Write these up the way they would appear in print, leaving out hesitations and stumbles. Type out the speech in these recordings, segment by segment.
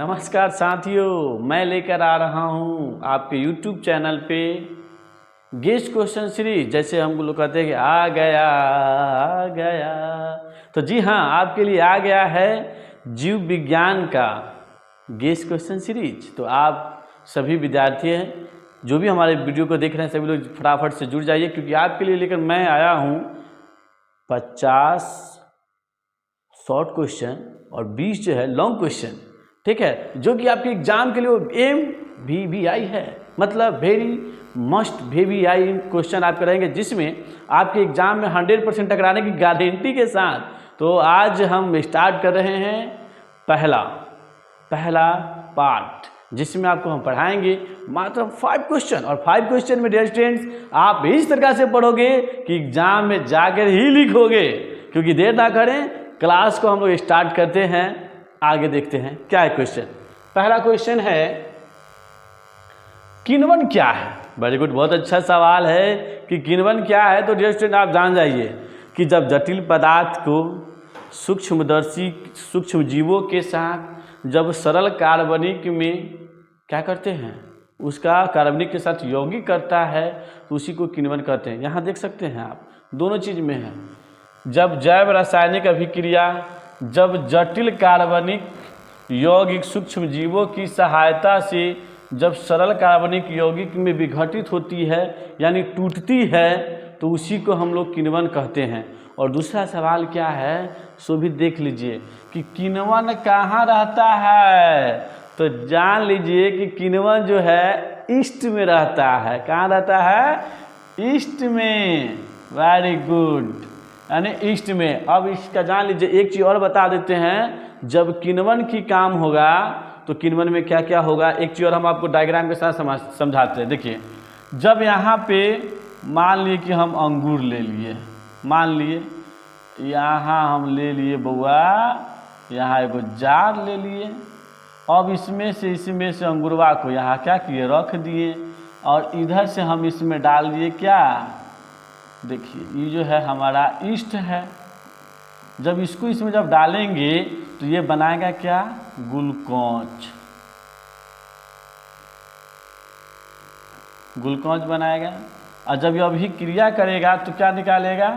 नमस्कार साथियों, मैं लेकर आ रहा हूँ आपके YouTube चैनल पे गेस्ट क्वेश्चन सीरीज। जैसे हम लोग कहते हैं कि आ गया, तो जी हाँ, आपके लिए आ गया है जीव विज्ञान का गेस्ट क्वेश्चन सीरीज। तो आप सभी विद्यार्थी हैं जो भी हमारे वीडियो को देख रहे हैं, सभी लोग फटाफट से जुड़ जाइए, क्योंकि आपके लिए लेकर मैं आया हूँ 50 शॉर्ट क्वेश्चन और 20 जो है लॉन्ग क्वेश्चन, ठीक है, जो कि आपके एग्जाम के लिए MVVI है, मतलब वेरी मस्ट VVI क्वेश्चन आप करेंगे, जिसमें आपके एग्जाम में 100% टकराने की गारंटी के साथ। तो आज हम स्टार्ट कर रहे हैं पहला पार्ट, जिसमें आपको हम पढ़ाएंगे मात्र 5 क्वेश्चन। और 5 क्वेश्चन में डियर स्टूडेंट्स, आप इस तरह से पढ़ोगे कि एग्जाम में जाकर ही लिखोगे। क्योंकि देर ना करें, क्लास को हम लोग स्टार्ट करते हैं, आगे देखते हैं क्या है क्वेश्चन। पहला क्वेश्चन है, किण्वन क्या है? वेरी गुड, बहुत अच्छा सवाल है कि किण्वन क्या है। तो डियर स्टूडेंट, आप जान जाइए कि जब जटिल पदार्थ को सूक्ष्म जीवों के साथ जब सरल कार्बनिक में क्या करते हैं, उसका कार्बनिक के साथ यौगिक करता है, तो उसी को किण्वन कहते हैं। यहाँ देख सकते हैं आप, दोनों चीज में है। जब जैव रासायनिक अभिक्रिया जब जटिल कार्बनिक यौगिक सूक्ष्म जीवों की सहायता से जब सरल कार्बनिक यौगिक में विघटित होती है, यानी टूटती है, तो उसी को हम लोग किण्वन कहते हैं। और दूसरा सवाल क्या है, सो भी देख लीजिए कि किण्वन कहाँ रहता है। तो जान लीजिए कि किण्वन जो है ईस्ट में रहता है। कहाँ रहता है? ईस्ट में। वेरी गुड, यानी ईस्ट में। अब इसका जान लीजिए, एक चीज़ और बता देते हैं, जब किण्वन की काम होगा तो किण्वन में क्या क्या होगा, एक चीज़ और हम आपको डायग्राम के साथ समझाते हैं। देखिए, जब यहाँ पे मान लिए कि हम अंगूर ले लिए, मान लिए यहाँ हम ले लिए बउआ, यहाँ एगो जार ले लिए। अब इसमें से अंगूरवा को यहाँ क्या किए, रख दिए, और इधर से हम इसमें डाल दिए क्या, देखिए ये जो है हमारा ईस्ट है। जब इसको इसमें जब डालेंगे तो ये बनाएगा क्या, ग्लूकोज बनाएगा। और जब ये अभी क्रिया करेगा तो क्या निकालेगा,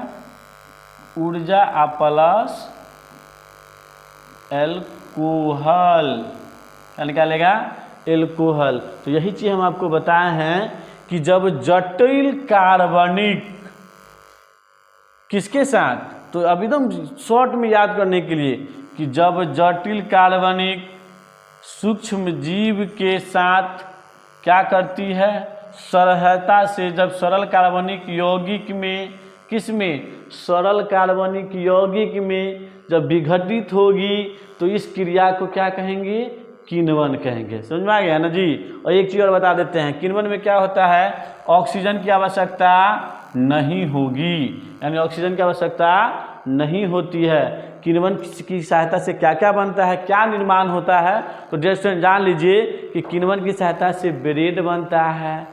ऊर्जा प्लस एल्कोहल। क्या निकालेगा, एल्कोहल। तो यही चीज हम आपको बताए हैं कि जब जटिल कार्बनिक किसके साथ, तो अब एकदम शॉर्ट में याद करने के लिए, कि जब जटिल कार्बनिक सूक्ष्म जीव के साथ क्या करती है, सहायता से जब सरल कार्बनिक यौगिक में, किस में, सरल कार्बनिक यौगिक में जब विघटित होगी, तो इस क्रिया को क्या कहेंगे, किण्वन कहेंगे। समझ में आ गया ना जी। और एक चीज़ और बता देते हैं, किण्वन में क्या होता है, ऑक्सीजन की आवश्यकता नहीं होगी, यानी ऑक्सीजन की आवश्यकता नहीं होती है। किण्वन की सहायता से क्या क्या बनता है, क्या निर्माण होता है, तो डियर स्टूडेंट जान लीजिए कि किण्वन की सहायता से ब्रेड बनता है,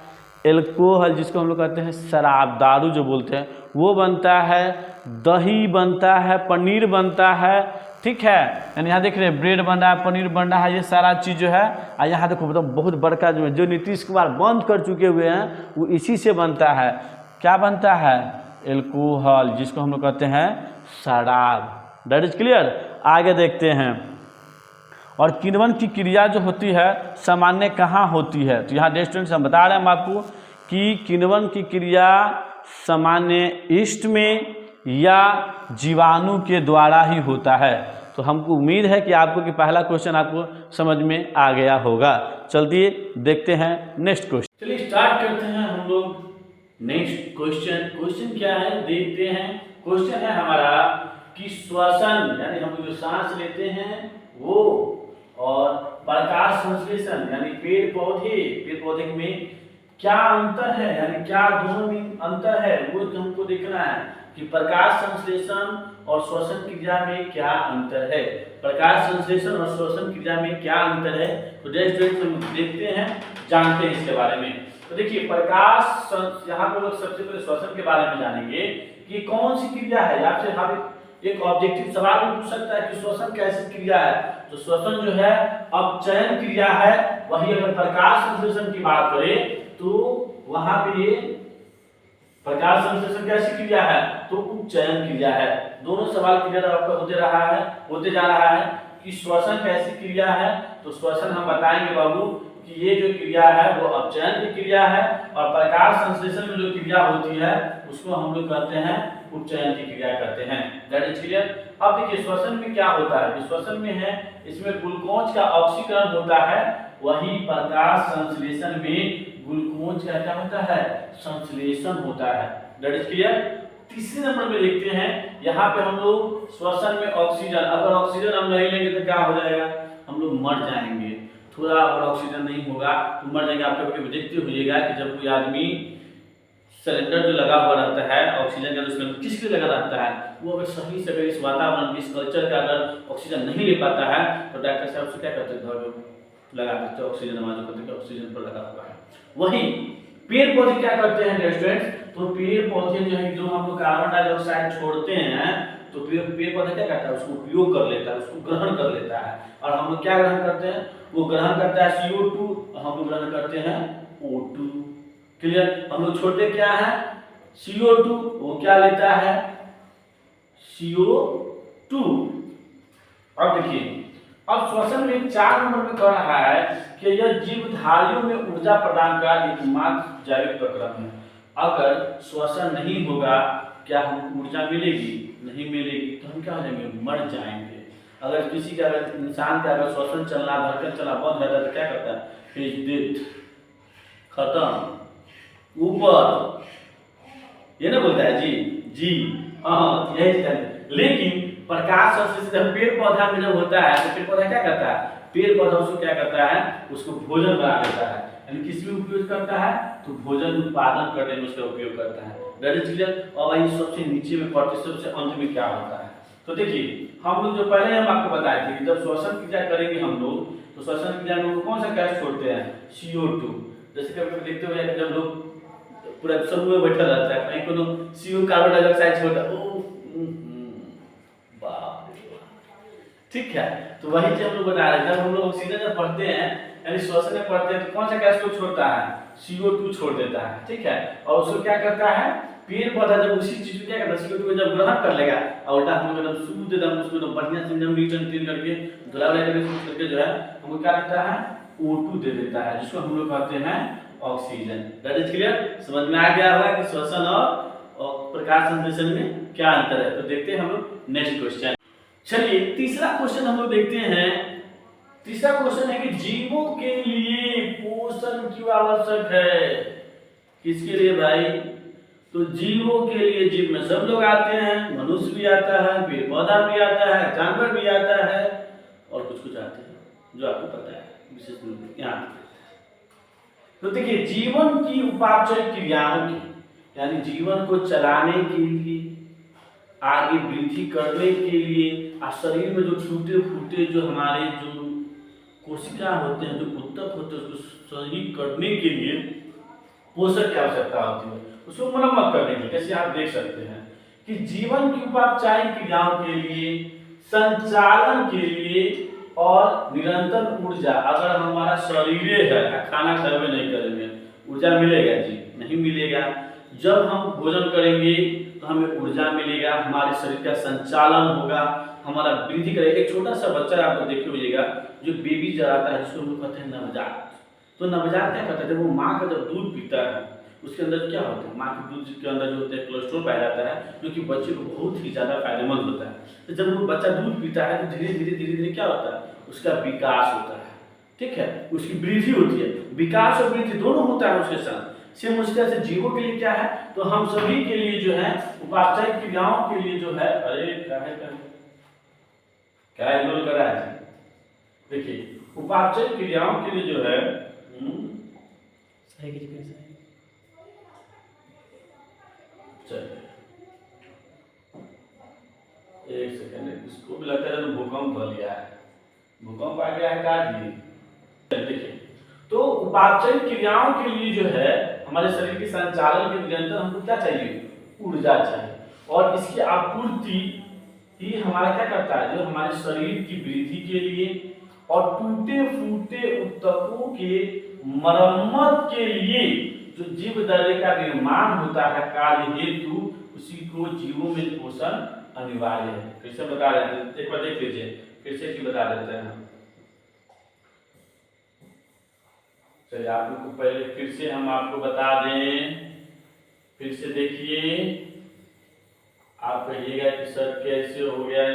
एल्कोहल जिसको हम लोग कहते हैं शराब, दारू जो बोलते हैं, वो बनता है, दही बनता है, पनीर बनता है, ठीक है। यानी यहाँ देख रहे हैं ब्रेड बन रहा है, पनीर बन रहा है, ये सारा चीज़ जो है। और यहाँ देखो मतलब बहुत बड़का जो नीतीश कुमार बंद कर चुके हुए हैं, वो इसी से बनता है। क्या बनता है, एल्कोहल, जिसको हम लोग कहते हैं शराब। That is clear. आगे देखते हैं। और किण्वन की क्रिया जो होती है सामान्य कहाँ होती है, तो यहाँ स्टूडेंट्स हम बता रहे हैं हम आपको कि किण्वन की क्रिया सामान्य ईस्ट में या जीवाणु के द्वारा ही होता है। तो हमको उम्मीद है कि आपको कि पहला क्वेश्चन आपको समझ में आ गया होगा। चलिए देखते हैं नेक्स्ट क्वेश्चन। चलिए स्टार्ट करते हैं हम लोग नेक्स्ट क्वेश्चन। क्वेश्चन क्या है देखते हैं। क्वेश्चन है हमारा कि श्वसन, यानी हम जो सांस लेते हैं वो, और प्रकाश संश्लेषण यानी पेड़ पौधे में क्या अंतर है, यानी क्या दोनों में अंतर है, वो हमको देखना है कि प्रकाश संश्लेषण और श्वसन क्रिया में क्या अंतर है। प्रकाश संश्लेषण और श्वसन क्रिया में क्या अंतर है, तो हम देखते हैं, जानते हैं इसके बारे में। तो देखिए प्रकाश, यहाँ पर लोग सबसे पहले श्वसन के बारे में जानेंगे कि कौन सी क्रिया है। आपसे हम एक ऑब्जेक्टिव सवाल भी पूछ सकता है कि श्वसन कैसी क्रिया है। तो श्वसन जो है अपचयन क्रिया है। वही अगर प्रकाश संश्लेषण की बात करें तो वहां पे ये प्रकाश संश्लेषण कैसी क्रिया है, तो उपचयन क्रिया है। दोनों सवाल क्लियर आपका होते जा रहा है कि श्वसन कैसी क्रिया है। तो श्वसन हम बताएंगे बाबू कि ये जो क्रिया है वो अपचयन की क्रिया है, और प्रकाश संश्लेषण में जो क्रिया होती है उसको हम लोग कहते हैं उपचयन की क्रिया कहते हैं। That is clear. अब देखिए श्वसन में क्या होता है, श्वसन में है इसमें ग्लूकोज का ऑक्सीकरण होता है, वही प्रकाश संश्लेषण में ग्लूकोज का क्या होता है, संश्लेषण होता है। That is clear. तीसरे नंबर में देखते हैं, यहाँ पे हम लोग श्वसन में ऑक्सीजन, अगर ऑक्सीजन हम नहीं लेंगे तो क्या हो जाएगा, हम लोग मर जाएंगे। थोड़ा अगर ऑक्सीजन नहीं होगा तो मर जाएंगे। आप कभी देखते होइएगा कि जब कोई आदमी सिलेंडर जो लगा हुआ रहता है ऑक्सीजन का, तो किसके लगा रहता है, वो अगर सही से अगर इस वातावरण इस कल्चर का अगर ऑक्सीजन नहीं ले पाता है तो डॉक्टर साहब से क्या करते हैं, लगा देते ऑक्सीजन, हमारे जो ऑक्सीजन पर लगा हुआ है। वही पेड़ पौधे क्या करते हैं स्टूडेंट्स, तो पेड़ पौधे जो है जो हम लोग कार्बन डाइऑक्साइड छोड़ते हैं तो पेड़ पौधा क्या करता है, उसको उपयोग कर लेता है, उसको ग्रहण कर लेता है। और हम लोग क्या ग्रहण करते हैं, वो ग्रहण करता है CO2, हम लोग ग्रहण करते हैं O2। क्लियर। हम लोग छोड़ते क्या है, CO2, वो क्या लेता है, CO2। अब देखिए अब श्वसन में 4 नंबर में कह रहा है कि यह जीवधारियों में ऊर्जा प्रदान का एकमात्र जैविक प्रक्रम है। अगर श्वसन नहीं होगा क्या हमको ऊर्जा मिलेगी, नहीं मिलेगी, तो हम क्या हो जाएंगे, मर जाएंगे। अगर किसी का अगर इंसान का अगर श्वसन चलना धड़कन चलना बंद रहता है तो क्या करता है, फिर डेथ, खत्म, ऊपर, ये ना बोलता है जी हाँ यही है। लेकिन प्रकाश संश्लेषण पेड़ पौधा में जब होता है तो पेड़ पौधा क्या करता है, पेड़ पौधा उसको क्या करता है, उसको भोजन बना लेता है, यानी किस में उपयोग करता है, तो भोजन उत्पादन करने में उसका उपयोग करता है। That is clear. और वही सबसे नीचे में पढ़ते सबसे अंत में क्या होता है, तो देखिए हम लोग जो पहले हम आपको बताए थे कि जब श्वसन क्रिया करेंगे हम लोग तो श्वसन क्रिया में कौन सा गैस छोड़ते हैं, CO2। जैसे कभी देखते हो जब लोग पूरा समूह में बैठा रहता है, कहीं कोनो CO कार्बन डाइऑक्साइड छोड़ता है, ठीक है। तो वही चीज हम लोग बता रहे हैं, जब हम लोग ऑक्सीजन जब पढ़ते हैं यानी श्वसन में पढ़ते हैं तो कौन सा गैस को छोड़ता है, CO2 छोड़ देता है, ठीक है। और उसको क्या करता है, पेड़ पौधा जब उसी चीज को क्या करता है, CO2 को जब ग्रहण कर लेगा और उल्टा हम लोग एकदम शुद्ध एकदम उसको एकदम बढ़िया से एकदम न्यूट्रन क्लीन करके धुला करके जो है हमको क्या देता है, O2 दे देता है, जिसको हम लोग कहते हैं ऑक्सीजन। That is clear. समझ में आ गया होगा कि श्वसन और प्रकाश संश्लेषण में क्या अंतर है। तो देखते हैं हम लोग नेक्स्ट क्वेश्चन। चलिए तीसरा क्वेश्चन हम लोग देखते हैं। तीसरा क्वेश्चन है कि जीवों के लिए पोषण क्यों आवश्यक है, किसके लिए भाई, तो जीवों के लिए, जीव में सब लोग आते हैं, मनुष्य भी आता है, पेड़ पौधा भी आता है, जानवर भी आता है और कुछ आते हैं जो आपको पता है विशेष रूप से यहाँ। तो देखिए जीवन की उपापचय क्रियाओं की, यानी जीवन को चलाने के लिए, आगे वृद्धि करने के लिए, और शरीर में जो टूटे फूटे जो हमारे जो कोशिका होते हैं, जो ऊतक होते हैं, उसको सही करने के लिए पोषण की आवश्यकता होती है, उसको मरम्मत करने के लिए। जैसे आप देख सकते हैं कि जीवन की उपापचय क्रियाओं के लिए, संचालन के लिए और निरंतर ऊर्जा, अगर हमारा शरीर है खाना खावे नहीं करेंगे ऊर्जा मिलेगा जी, नहीं मिलेगा। जब हम भोजन करेंगे तो हमें ऊर्जा मिलेगा, हमारे शरीर का संचालन होगा, हमारा वृद्धि करेगा। एक छोटा सा बच्चा आप देखे होइएगा जो बेबी जलाता है, जिसको हम लोग कहते हैं नवजात। तो नवजात क्या करता है, जब वो माँ का जब दूध पीता है उसके अंदर क्या होता है, माँ के दूध के अंदर जो होता है कोलेस्ट्रॉल पाया जाता है, जो कि बच्चे को बहुत ही ज़्यादा फायदेमंद होता है। तो जब वो बच्चा दूध पीता है तो धीरे धीरे क्या होता है, उसका विकास होता है, ठीक है, उसकी वृद्धि होती है। विकास और वृद्धि दोनों होता है उसके साथ। सेम उस तरह से जीवों के लिए क्या है, तो हम सभी के लिए जो है उपापचय क्रियाओं के लिए जो है, अरे क्या इग्नोर करा है, देखिए उपापचय क्रियाओं के लिए जो है एक सेकंड, इसको भी लगता है भूकंप हो लिया है, भूकंप आ गया है काट लिए। देखिए तो उपापचय क्रियाओं के लिए जो है हमारे शरीर के संचालन के निरंतर हमको क्या चाहिए, ऊर्जा चाहिए, और इसकी आपूर्ति ये हमारा क्या करता है, जो हमारे शरीर की वृद्धि के लिए और टूटे फूटे ऊतकों के मरम्मत के लिए जो जीव द्रव्य का निर्माण होता है कार्य हेतु, उसी को जीवों में पोषण अनिवार्य है। फिर से बता रहे हैं, एक बार देख लीजिए, फिर से की बता देते हैं। चलिए आप लोग को पहले फिर से हम आपको बता दें, फिर से देखिए, आप कहिएगा कि सर कैसे हो गया,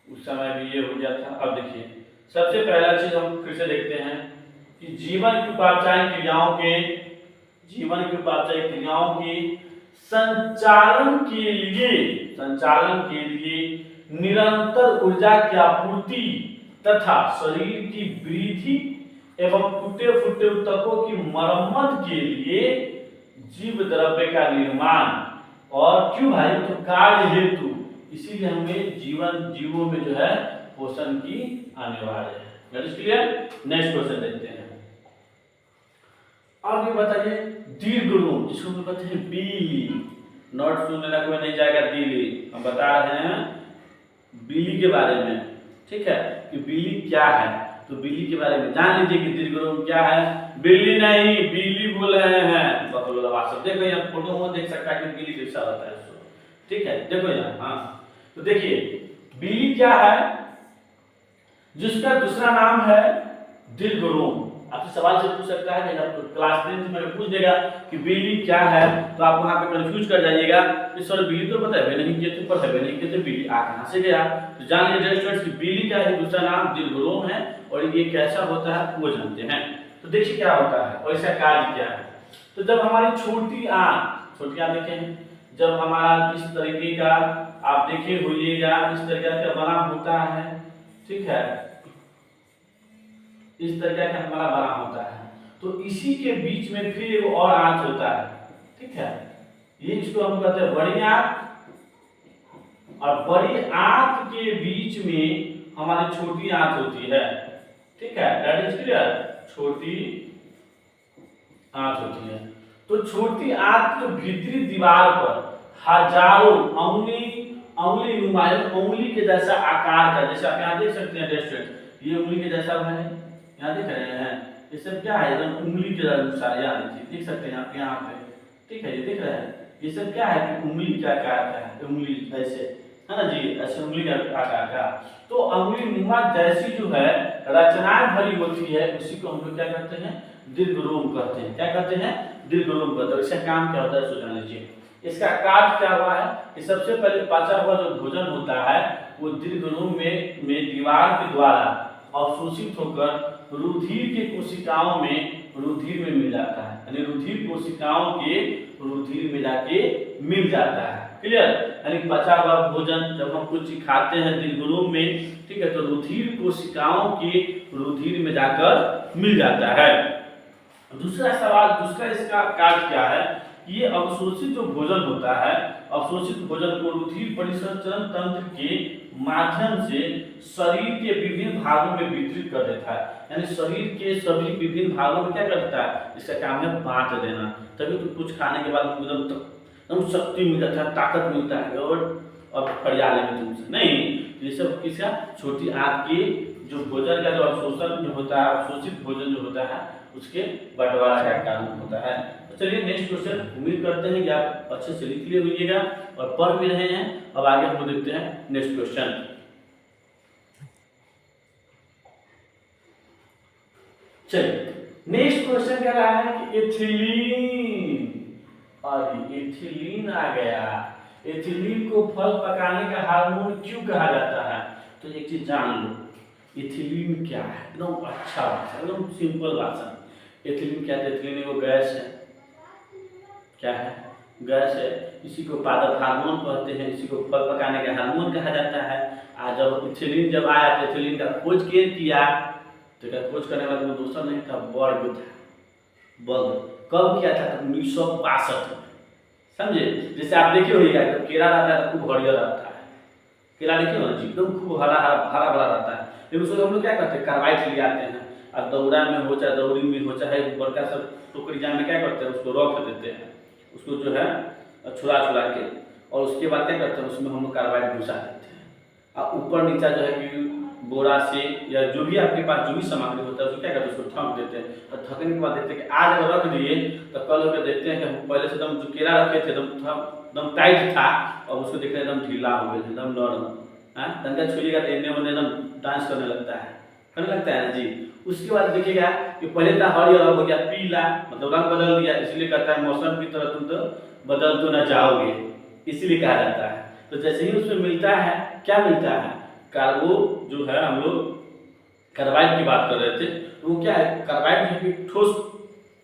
उस समय भी ये हो गया था। अब देखिए सबसे पहला चीज हम फिर से देखते हैं कि जीवन की उपापचय क्रियाओं के संचालन के लिए निरंतर ऊर्जा की आपूर्ति तथा शरीर की वृद्धि एवं टूटे फूटे ऊतकों की मरम्मत के लिए जीव द्रव्य का निर्माण, और क्यों भाई, तो कार्य हेतु, इसीलिए हमें जीवों में जो है पोषण की अनिवार्य है। क्लियर? नेक्स्ट क्वेश्चन देखते हैं। अब ये बताइए दीर्घ रूप, जिसको हम कहते हैं बीली, नोट सुनने ना कोई नहीं जाएगा, दिली हम बता रहे हैं बिल्ली के बारे में, ठीक है, कि बिल्ली क्या है। तो बिल्ली के बारे में जान लीजिए कि दीर्घ रूप क्या है। बिल्ली नहीं, बिल्ली बोल रहे हैं, देखो यहाँ फोटो में देख सकता है कि बिल्ली कैसा होता है, ठीक है, देखो यहाँ। हाँ तो देखिए बिल्ली क्या है, जिसका दूसरा नाम है दीर्घ रूप। आपसे सवाल से पूछ सकता है, आपको क्लास 10 में पूछ देगा कि बिल्ली क्या है, तो आप वहां पे कंफ्यूज कर जाइएगा कि सर बिल्ली तो पता है नहीं कहते, पर है नहीं कहते, बिल्ली आ कहां से गया। तो जान लीजिए स्टूडेंट्स कि बिल्ली का ही दूसरा नाम दीर्घ रूप है, और ये कैसा होता है वो जानते हैं। तो देखिए क्या होता है और इसका कार्य क्या है। तो जब हमारी छोटी आंत देखें, जब हमारा किस तरीके का आप देखे होइएगा, इस तरीके का बना होता है, ठीक है, इस तरीके का हमारा बना होता है, तो इसी के बीच में फिर एक और आंत होता है, ठीक है, ये इसको हम कहते हैं बड़ी आंत, और बड़ी आंत के बीच में हमारी छोटी आंत होती है, ठीक है, दैट इज क्लियर, छोटी आंत होती है। तो छोटी आंत के भीतरी दीवार पर हजारों अंगुली नुमाइल उंगली के जैसा आकार का, जैसे आप यहाँ देख सकते हैं स्टूडेंट, ये उंगली के जैसा है, यहाँ देख रहे हैं, ये सब क्या है, एकदम उंगली के अनुसार, यहाँ देखिए, देख सकते हैं आप यहाँ पे, ठीक है, ये देख रहे हैं, ये सब क्या है कि उंगली का आकार का है, उंगली ऐसे है ना जी, ऐसे उंगली का आकार का। तो अंगुली नुमा जैसी जो है रचनाएं भरी होती है, उसी को हम लोग क्या कहते हैं, दीर्घ रूप कहते हैं। क्या कहते हैं, दीर्घ रूप कहते हैं। इसका काम क्या होता है सो जान लीजिए। इसका कार्य क्या हुआ है कि सबसे पहले पचा हुआ जो भोजन होता है वो दीर्घ रूप में दीवार के द्वारा अवशोषित होकर रुधिर के कोशिकाओं में मिल जाता है, यानी रुधिर कोशिकाओं के रुधिर में जाके मिल जाता है। क्लियर? यानी पचा हुआ भोजन जब हम कुछ खाते हैं दीर्घ रूप में, ठीक है, तो रुधिर कोशिकाओं के रुधिर में जाकर मिल जाता है। दूसरा सवाल, दूसरा इसका कार्य क्या है, ये अवशोषित जो भोजन होता है, अवशोषित भोजन को रुधिर परिसंचरण तंत्र के माध्यम से शरीर के विभिन्न भागों में वितरित कर देता है, यानी शरीर के सभी विभिन्न भागों में क्या करता है, इसका काम है बांट देना। तभी तो कुछ खाने के बाद एकदम शक्ति मिल जाता है, ताकत मिलता है, और अब फरियाले में तुमसे नहीं, ये सब किसका, छोटी आंत की जो भोजन का जो अवशोषण जो होता है, अवशोषित भोजन जो होता है उसके बंटवारा का कारण होता है। तो चलिए नेक्स्ट क्वेश्चन, उम्मीद करते हैं कि आप अच्छे से लिख लिए होइएगा और पढ़ भी रहे हैं। अब आगे हम देखते हैं नेक्स्ट क्वेश्चन। चलिए नेक्स्ट क्वेश्चन कह रहा है कि एथिलीन, और एथिलीन आ गया। एथिलीन को फल पकाने का हार्मोन क्यों कहा जाता है? तो एक चीज जान लो, एथिलीन क्या है, एकदम अच्छा भाषा, एकदम सिंपल भाषा। एथिलीन क्या है? एथिलीन वो गैस है, क्या है, गैस है, इसी को पादप हार्मोन कहते हैं, इसी को फल पकाने का हार्मोन कहा जाता है। आज जब एथिलीन जब आया तो एथिलीन का खोज किया, तो क्या खोज करने वाला दूसरा नहीं था, बर्ग था। बर्ग कब किया था? 1962 में, समझे? जैसे आप देखे होइएगा जब केला रहता है तो खूब हरियर रहता है, केला देखिए ना जी, एकदम खूब हरा भरा रहता है, लेकिन उसको हम लोग क्या करते हैं, कार्बाइड ले आते हैं, और दौरा में हो चाहे दौरी में हो चाहे बड़का सब टोकरी जान में क्या करते हैं, उसको रख देते हैं, उसको जो है छुड़ा के, और उसके बाद क्या करते हैं, उसमें हम लोग कार्बाइड घुसा देते हैं, ऊपर नीचा जो है कि बोरा से या जो भी आपके पास जो भी सामग्री होता है उसको क्या करते हैं, उसको ठक देते हैं। और थकने के बाद देखते हैं कि आज अगर रख दिए तो कल होकर देखते हैं कि हम पहले से एकदम जो केला रखे थे एकदम टाइट था, और उसको देखते हैं एकदम ढीला हो गया, एकदम नरम। हाँ, डंडा छुइएगा तो इन्हें उन्हें एकदम डांस करने लगता है ना जी। उसके बाद देखिएगा कि पहले था हरियर, अब हो गया पीला, मतलब रंग बदल दिया। इसलिए कहता है मौसम की तरह तुम तो बदल तो न जाओगे, इसीलिए कहा जाता है। तो जैसे ही उसमें मिलता है, क्या मिलता है, कार्बो जो है, हम लोग कार्बाइड की बात कर रहे थे, तो वो क्या है, कार्बाइड जो है ठोस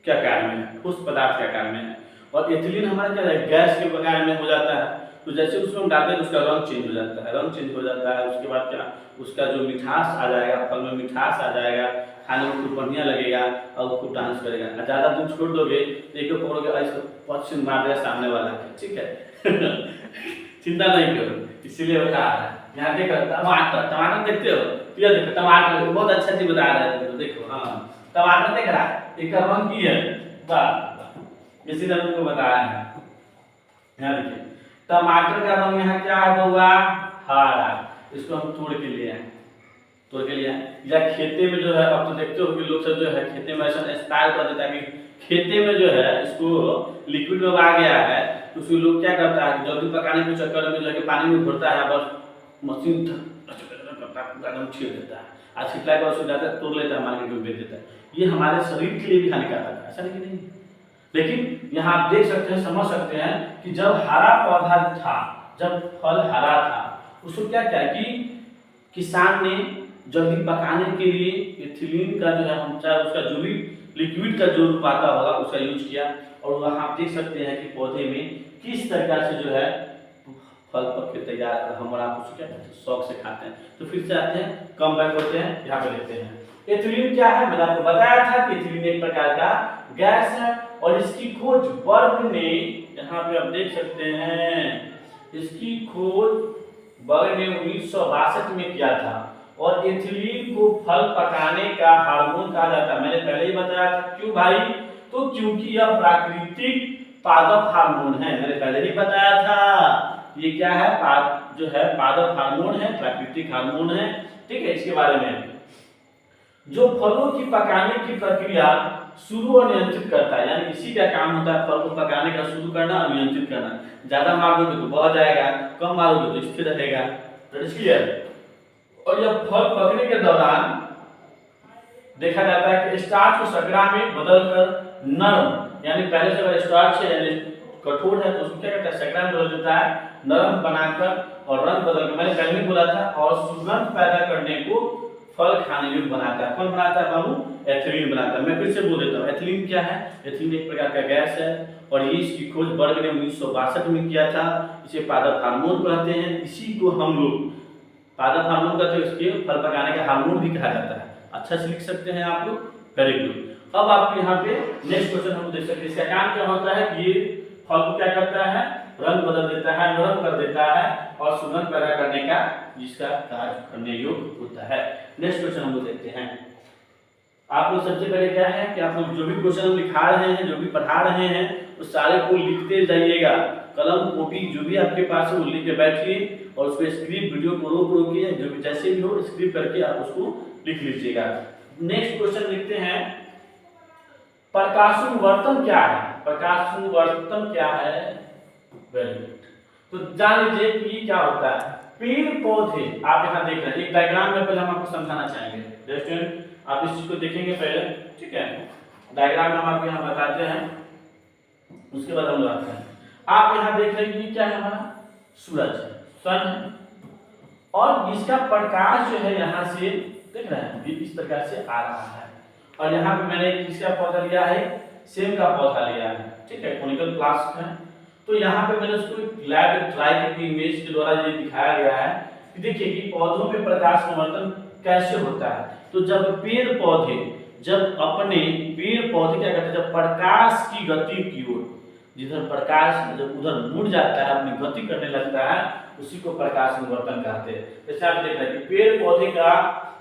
क्या कार्य में है, ठोस पदार्थ क्या कार्य में है। और एथिलीन हमारा क्या है, गैस के प्रकार में हो जाता है। तो जैसे उसमें हम डालते हैं तो उसका रंग चेंज हो जाता है, रंग चेंज हो जाता है। उसके बाद क्या, उसका जो मिठास आ जाएगा, फल में मिठास आ जाएगा, खाने में खूब बढ़िया लगेगा और वो खूब डांस करेगा। ज़्यादा दिन छोड़ दोगे तो एक पकड़ोगे, इसको पश्चिम मार देगा सामने वाला है, ठीक है। चिंता नहीं करो, इसीलिए बता रहा है। यहाँ देखो टमाटर, टमाटर देखते हो, ये देखो टमाटर, बहुत अच्छा चीज बता रहा है। देखो हाँ, टमाटर देख रहा है, एक रंग की है, वाह, इसीलिए हम तुमको बताया है। यहाँ देखिए टमाटर का रंग यहाँ क्या है बउआ, हरा। इसको हम तोड़ के लिए आए, तोड़ के लिए या खेते में जो है, अब तो देखते हो कि लोग सब जो है खेते में ऐसा स्टाइल कर देता है कि खेते में जो है इसको लिक्विड में आ गया है, तो उसको लोग क्या करता है, जल्दी पकाने के चक्कर में जो है पानी में घोरता है, बस मशीन एकदम छीड़ देता है। आज छिटला के बाद उसको जाता है, तोड़ लेता है, मार्केट में बेच देता है। ये हमारे शरीर के लिए भी हानिकारक है, ऐसा नहीं। लेकिन यहाँ आप देख सकते हैं, समझ सकते हैं कि जब हरा पौधा था, जब फल हरा था, उसको क्या किया कि किसान ने जल्दी पकाने के लिए एथिलीन का जो है, हम चाहे उसका जो भी लिक्विड का जो रूप आता होगा उसका यूज किया। और वहाँ आप देख सकते हैं कि पौधे में किस तरह से जो है फल पक के तैयार, हमारा उसको क्या कहते हैं, शौक से खाते हैं। तो फिर से आते हैं, कम बैक होते हैं, यहाँ पे देखते हैं एथिलीन क्या है। मैंने आपको बताया था कि एथिलीन एक प्रकार का गैस है, और इसकी खोज बर्ग ने, यहाँ पे आप देख सकते हैं, इसकी खोज बर्ग ने 1962 में किया था। और एथिलीन को फल पकाने का हार्मोन कहा जाता है। मैंने पहले ही बताया था, क्यों भाई, तो क्योंकि यह प्राकृतिक पादप हार्मोन है। मैंने पहले ही बताया था, ये क्या है, जो है पादप हार्मोन है, प्राकृतिक हार्मोन है, ठीक है। इसके बारे में जो फलों की पकाने की प्रक्रिया शुरू और नियंत्रित करता है, यानी इसी का काम होता है, फल को पकाने का शुरू करना और नियंत्रित करना। ज्यादा मार दोगे तो बह जाएगा, कम मारोगे तो स्थिर रहेगा, क्लियर। और यह फल पकने के दौरान देखा जाता है कि स्टार्च को शकरा में बदलकर नरम, यानी पहले से अगर स्टार्च है यानी कठोर है तो उसको क्या करता है, शकरा में बदल देता है, नरम बनाकर और रंग बदलकर, मैंने पहले भी बोला था, और सुगंध पैदा करने को फल खाने योग्य बनाता है। कौन बनाता है बाबू, एथिलीन बनाता है। मैं फिर से बोल देता हूँ, एथिलीन क्या है, एथिलीन एक प्रकार का गैस है, और ये इसकी खोज बर्ग ने 1962 में किया था। इसे पादप हार्मोन कहते हैं। इसी को हम लोग पादप हार्मोन का, तो इसके फल पकाने का हार्मोन भी कहा जाता है। अच्छा से लिख सकते हैं आप लोग, वेरी गुड। अब आप यहाँ पे नेक्स्ट क्वेश्चन हम देख सकते हैं। इसका काम क्या होता है, ये फल को क्या करता है, रंग बदल देता है, नरम कर देता है, और सुगंध पैदा करने का जिसका कार्य करने योग्य होता है। नेक्स्ट क्वेश्चन हम लोग देखते हैं। आप लोग सबसे पहले क्या है कि आप लोग जो भी क्वेश्चन हम लिखा रहे हैं, जो भी पढ़ा रहे हैं, उस सारे को लिखते जाइएगा। कलम कॉपी जो भी आपके पास है वो लिख के बैठिए, और उसको स्क्रिप्ट वीडियो को रोकिए, जो भी जैसे भी हो स्क्रिप्ट करके आप उसको लिख लीजिएगा। नेक्स्ट क्वेश्चन लिखते हैं, प्रकाशनुवर्तन क्या है, प्रकाशनुवर्तन क्या है, वेरी गुड। तो जान लीजिए कि क्या होता है। पेड़ पौधे, आप यहाँ देख रहे हैं, एक डायग्राम में पहले हम आपको समझाना चाहेंगे स्टूडेंट, आप इस चीज को देखेंगे पहले, ठीक है। डायग्राम में हम आपको यहाँ बताते हैं, उसके बाद हम बताते हैं। आप यहाँ देख रहे हैं कि क्या है, हमारा सूरज है, सन है, और इसका प्रकाश जो है यहाँ से देख रहे हैं, ये इस प्रकार से आ रहा है। और यहाँ पे मैंने किसका पौधा लिया है, सेम का पौधा लिया है, ठीक है, कोनिकल फ्लास्क है। तो यहाँ पे मैंने उसको लैब ट्राई की इमेज के द्वारा ये दिखाया गया है कि देखिए कि पौधों में प्रकाश संवर्धन कैसे होता है। तो जब पेड़ पौधे क्या करते हैं, जब प्रकाश की गति की ओर, जिधर प्रकाश जब उधर मुड़ जाता है, अपनी गति करने लगता है, उसी को प्रकाश संवर्धन कहते हैं। जैसे आप देख रहे हैं कि पेड़ पौधे का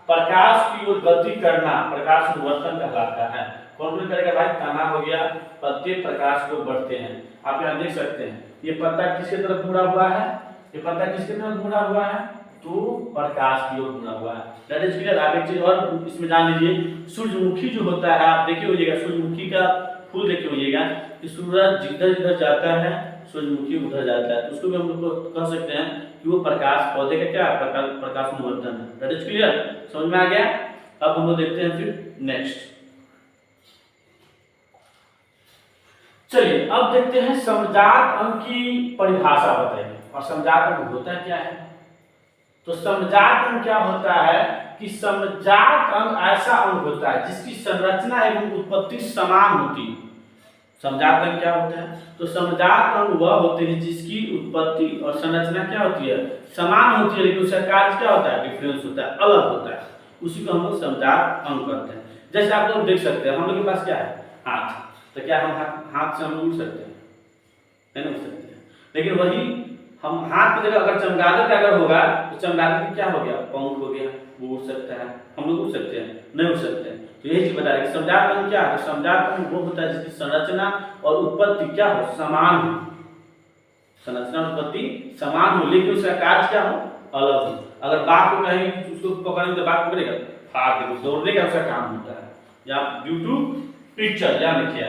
प्रकाश की ओर गति करना प्रकाश संवर्धन कहलाता है। कौन करेगा भाई, तना हो गया, पत्ते प्रकाश को बढ़ते हैं। आप यहाँ देख सकते हैं, ये पत्ता किसके तरफ मुड़ा हुआ है, ये पत्ता किसके तरफ मुड़ा हुआ है, तो प्रकाश की ओर मुड़ा हुआ है। That is clear. आप एक चीज और इसमें जान लीजिए, सूरजमुखी जो होता है, आप देखे होइएगा सूरजमुखी का फूल देखे होइएगा कि सूरज जिधर जिधर जाता है सूरजमुखी उधर जाता है, तो उसको भी हम लोग कह सकते हैं कि वो प्रकाश पौधे का क्या प्रकाश अनुवर्तन है। दैट इज क्लियर, समझ में आ गया। अब हम लोग देखते हैं फिर नेक्स्ट। चलिए अब देखते हैं समजात अंक की परिभाषा बताइए, और समजात अंक होता क्या है। तो समजात अंक क्या होता है कि समजात अंक ऐसा अंक होता है जिसकी संरचना एवं उत्पत्ति समान होती है। समजात अंक क्या होता है, तो समजात अंक वह होते हैं जिसकी उत्पत्ति और संरचना क्या होती है, समान होती है, लेकिन उसका कार्य क्या होता है, डिफरेंस होता है, अलग होता है। उसी को हम लोग समजात अंक करते हैं। जैसे आप लोग देख सकते हैं, हम लोग के पास क्या है, हाथ, तो क्या हम हाथ से हम उड़ सकते हैं, नहीं उड़ सकते हैं। लेकिन वही हम हाथ की जगह अगर चमगादड़ का अगर होगा तो चमगादड़ की क्या हो गया, पंख हो गया, वो उड़ सकता है, हम लोग उड़ सकते हैं, नहीं उड़ सकते हैं। तो यही चीज बता रहे हैं समजात अंक क्या है। तो समजात अंक वो होता है जिसकी संरचना और उत्पत्ति क्या हो, समान हो, संरचना और उत्पत्ति समान हो, लेकिन उसका कार्य क्या हो, अलग हो। अगर बाघ को कहीं उसको पकड़ेंगे तो बाघ पकड़ेगा, फाड़ देगा, दौड़ने का उसका काम होता है। या ड्यू टू पिक्चर या देखिए,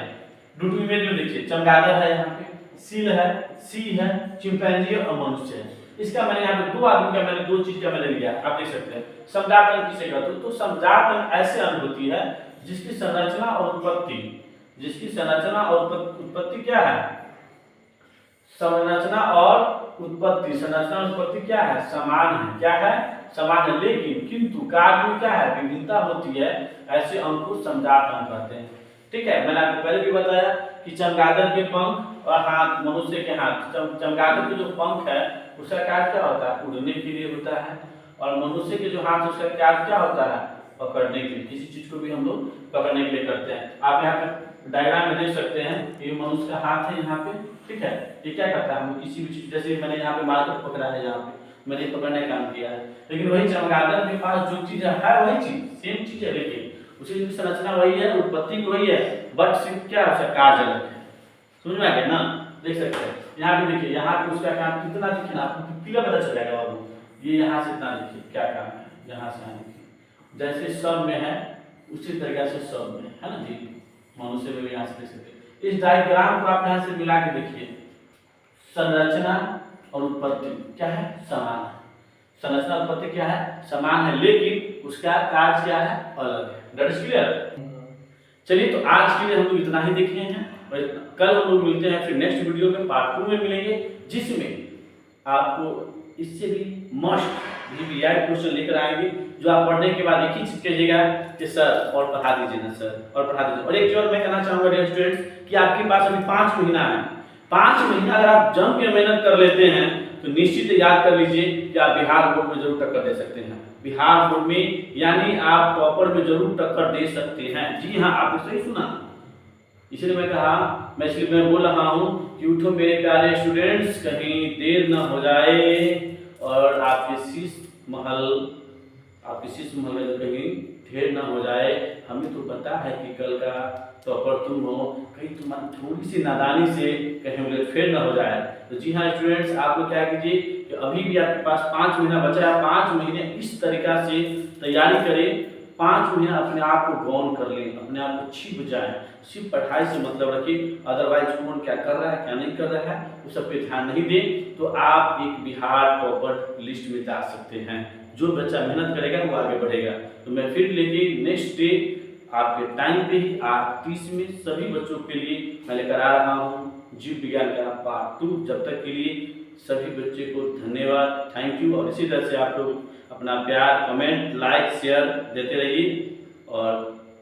ड्यू टू इमेज में देखिए, चमगादड़ है, यहाँ पे सील है, सी है, चिंपैंजी और मनुष्य है। इसका मैंने यहाँ पे दो आदमी का मैंने दो चीज का मैंने लिया, आप देख सकते हैं। समजात अंक किसे कहते हैं, तो समजात अंक ऐसे अंक होती है जिसकी संरचना और उत्पत्ति, जिसकी संरचना और उत्पत्ति क्या है, संरचना और उत्पत्ति, संरचना और उत्पत्ति क्या है, समान है, क्या है, समान है, लेकिन किंतु कार्य में क्या है, विभिन्नता होती है। ऐसे अंक को समजात अंक कहते हैं। ठीक है, मैंने आपको पहले भी बताया कि चमगादड़ के पंख और हाथ, मनुष्य के हाथ। चमगादड़ के जो पंख है उसका कार्य क्या होता है, उड़ने के लिए होता है, और मनुष्य के जो हाथ उसका कार्य क्या होता है, पकड़ने के लिए, किसी चीज को भी हम लोग पकड़ने के लिए करते हैं। आप यहाँ पे डायग्राम में देख सकते हैं, ये मनुष्य का हाथ है यहाँ पे, ठीक है, ये क्या करता है, हम किसी भी चीज, जैसे मैंने यहाँ पे मार्कर पकड़ा है, यहाँ पे मैंने पकड़ने का काम किया है, लेकिन वही चमगादड़ के पास जो चीज है वही चीज, सेम चीज है, लेकिन उसकी संरचना वही है, उत्पत्ति भी वही है, बट सिर्फ क्या है, उसका कार्य अलग है। समझ में आ गया ना, देख सकते हैं। यहाँ पे देखिए, यहाँ पे उसका काम कितना दिखे ना, आपको क्लियर पता चल जाएगा बाबू। ये यहाँ से इतना देखिए क्या काम है, यहाँ से यहाँ देखिए, जैसे सब में है उसी तरीके से सब में है ना जी, मनुष्य में भी यहाँ से देख सकते हैं। इस डायग्राम को आप यहाँ से मिला के देखिए, संरचना और उत्पत्ति क्या है, समान है, संरचना उत्पत्ति क्या है, समान है, लेकिन उसका कार्य क्या है, अलग है। That is clear. चलिए तो आज के लिए हम लोग इतना ही देखे हैं, कल हम लोग मिलते हैं फिर नेक्स्ट वीडियो में, पार्ट 2 में मिलेंगे, जिसमें आपको इससे भी मस्ट क्वेश्चन लेकर आएंगे, जो आप पढ़ने के बाद एक ही चीज कहिएगा कि सर और पढ़ा दीजिए ना सर, और पढ़ा दीजिए। और एक चीज और मैं कहना चाहूंगा डियर स्टूडेंट्स कि आपके पास अभी 5 महीना है, 5 महीना अगर आप जम के मेहनत कर लेते हैं तो निश्चित याद कर लीजिए कि आप बिहार बोर्ड में जरूर टक्कर दे सकते हैं। बिहार बोर्ड में यानी आप टॉपर में जरूर टक्कर दे सकते हैं। जी हाँ, आपने सही सुना, इसलिए मैं कहा, मैं इसलिए मैं बोल रहा हूँ कि उठो मेरे प्यारे स्टूडेंट्स, कहीं देर न हो जाए और आपके शीश महल में कहीं ढेर ना हो जाए। हमें तो पता है कि कल का टॉपर तुम हो, कहीं तुम्हारी थोड़ी सी नादानी से कहीं उलटफेर ना हो जाए। तो जी हाँ स्टूडेंट्स, आप लोग क्या कीजिए कि अभी भी आपके पास 5 महीना बचा है, 5 महीने इस तरीका से तैयारी करें, 5 महीना अपने आप को गौन कर लें, अपने आप को छिप जाए, सिर्फ पढ़ाई से मतलब रखिए, अदरवाइज कौन क्या कर रहा है क्या नहीं कर रहा है उस सब पे ध्यान नहीं दें, तो आप एक बिहार टॉपर लिस्ट में जा सकते हैं। जो बच्चा मेहनत करेगा वो आगे बढ़ेगा। तो मैं फिर लेके नेक्स्ट डे आपके टाइम पे ही 8:30 में सभी बच्चों के लिए मैं लेकर आ रहा हूँ जीव विज्ञान का पार्ट 2। जब तक के लिए सभी बच्चे को धन्यवाद, थैंक यू। और इसी तरह से आप लोग अपना प्यार, कमेंट, लाइक, शेयर देते रहिए और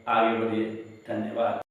आगे बढ़िए। धन्यवाद।